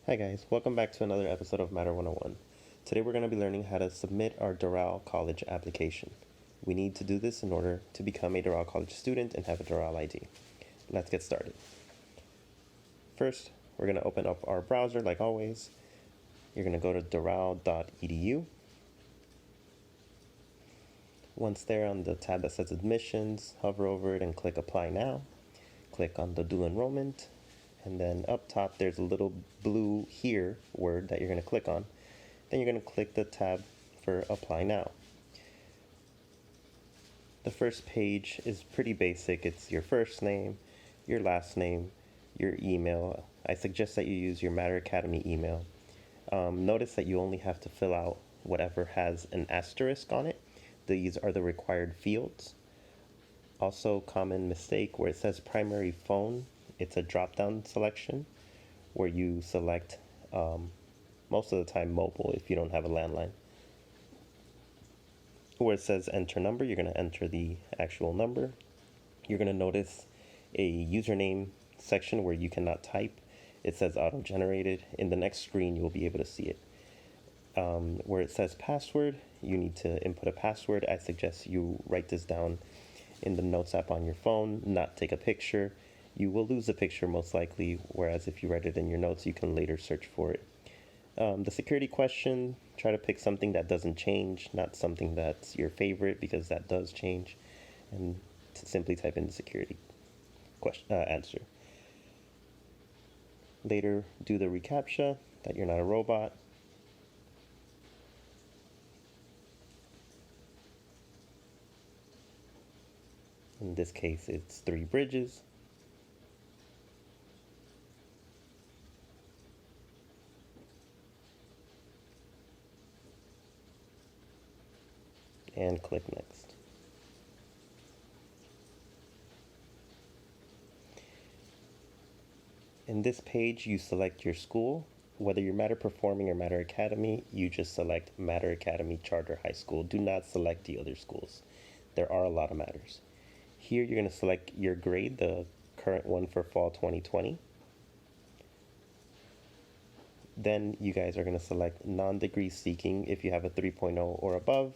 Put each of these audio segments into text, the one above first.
Hi guys, welcome back to another episode of Matter 101. Today we're going to be learning how to submit our Doral College application. We need to do this in order to become a Doral College student and have a Doral ID. Let's get started. First, we're going to open up our browser like always. You're going to go to doral.edu. Once there, on the tab that says Admissions, hover over it and click Apply Now. Click on the dual enrollment. And then up top, there's a little blue Here word that you're going to click on. Then you're going to click the tab for Apply Now. The first page is pretty basic. It's your first name, your last name, your email. I suggest that you use your Matter Academy email. Notice that you only have to fill out whatever has an asterisk on it. These are the required fields. Also, common mistake where it says primary phone. It's a drop-down selection where you select most of the time mobile if you don't have a landline. Where it says enter number, you're going to enter the actual number. You're going to notice a username section where you cannot type. It says auto-generated. In the next screen, you'll be able to see it. Where it says password, you need to input a password. I suggest you write this down in the Notes app on your phone, not take a picture. You will lose the picture most likely, whereas if you write it in your notes, you can later search for it. The security question, try to pick something that doesn't change, not something that's your favorite, because that does change, and simply type in the security question, answer. Later, do the reCAPTCHA, that you're not a robot. In this case, it's 3 bridges. And click Next. In this page, you select your school. Whether you're Matter Performing or Matter Academy, you just select Matter Academy Charter High School. Do not select the other schools. There are a lot of Matters. Here, you're going to select your grade, the current one for fall 2020. Then you guys are going to select non-degree seeking if you have a 3.0 or above.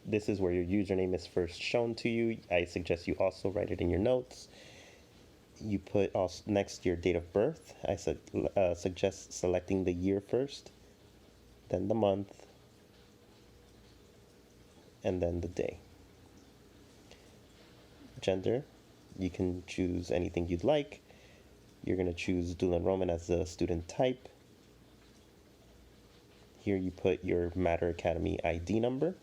This is where your username is first shown to you. I suggest you also write it in your notes. You put also next your date of birth. I suggest selecting the year first, then the month, and then the day. Gender, you can choose anything you'd like. You're going to choose dual enrollment as the student type. Here you put your Matter Academy ID number.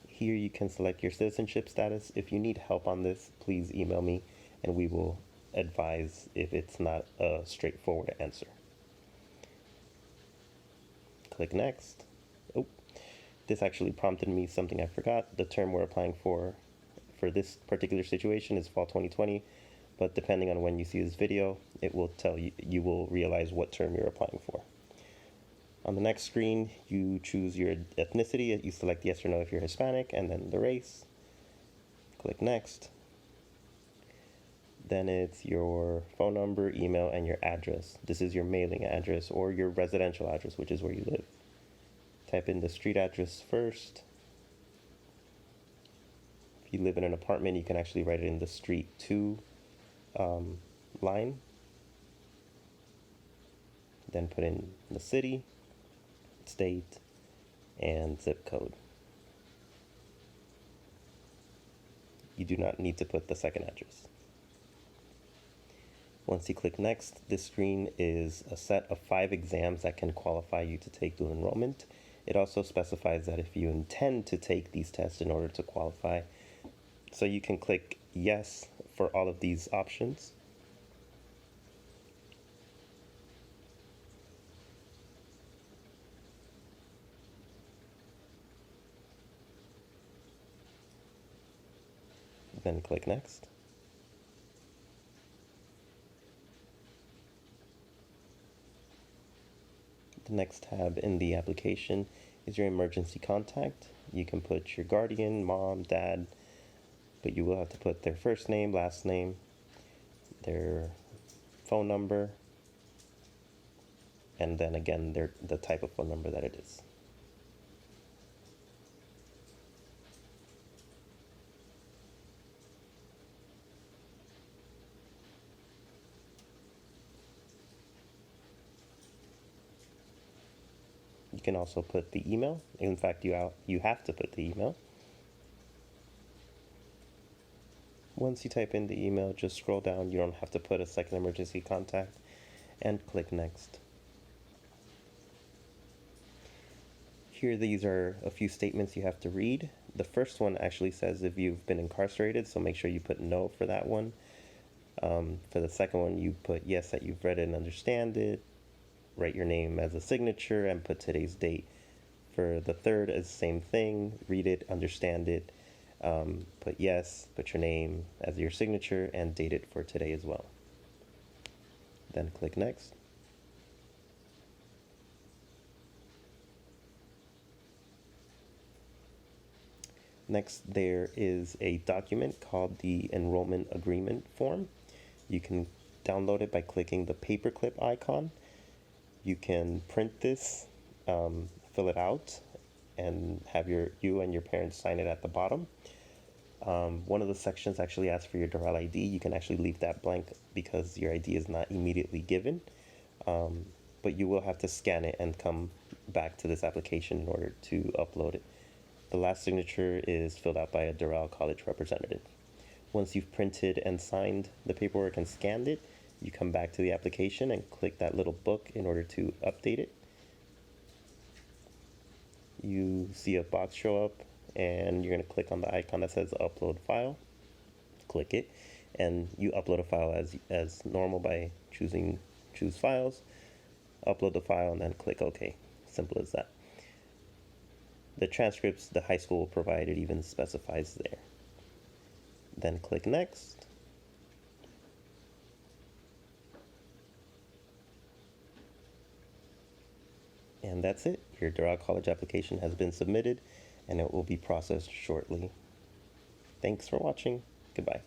Here you can select your citizenship status. If you need help on this, please email me and we will advise if it's not a straightforward answer. Click Next. Oh, this actually prompted me something I forgot. The term we're applying for this particular situation is fall 2020, but depending on when you see this video, it will tell you, you will realize what term you're applying for. On the next screen, you choose your ethnicity. You select yes or no if you're Hispanic, and then the race. Click Next. Then it's your phone number, email, and your address. This is your mailing address or your residential address, which is where you live. Type in the street address first. If you live in an apartment, you can actually write it in the street to line. Then put in the city, state, and zip code. You do not need to put the second address. Once you click Next, this screen is a set of 5 exams that can qualify you to take dual enrollment. It also specifies that if you intend to take these tests in order to qualify, so you can click yes for all of these options. Then click Next. The next tab in the application is your emergency contact. You can put your guardian, mom, dad, but you will have to put their first name, last name, their phone number, and then again the type of phone number that it is. You can also put the email. In fact, you have to put the email. Once you type in the email, just scroll down. You don't have to put a second emergency contact, and click next. Here, these are a few statements you have to read. The first one actually says if you've been incarcerated, so make sure you put no for that one. For the second one, you put yes that you've read it and understand it. Write your name as a signature and put today's date. For the third, is the same thing. Read it, understand it. Put yes, put your name as your signature, and date it for today as well. Then click next. Next, there is a document called the Enrollment Agreement Form. You can download it by clicking the paperclip icon. You can print this, fill it out, and have you and your parents sign it at the bottom. One of the sections actually asks for your Doral ID. You can actually leave that blank because your ID is not immediately given, but you will have to scan it and come back to this application in order to upload it. The last signature is filled out by a Doral College representative. Once you've printed and signed the paperwork and scanned it, you come back to the application and click that little book in order to update it. You see a box show up, and you're going to click on the icon that says upload file. Click it, and you upload a file as normal by choose files, upload the file, and then click OK. Simple as that. The transcripts the high school provided even specifies there. Then click next. And that's it. Your Doral College application has been submitted, and it will be processed shortly. Thanks for watching. Goodbye.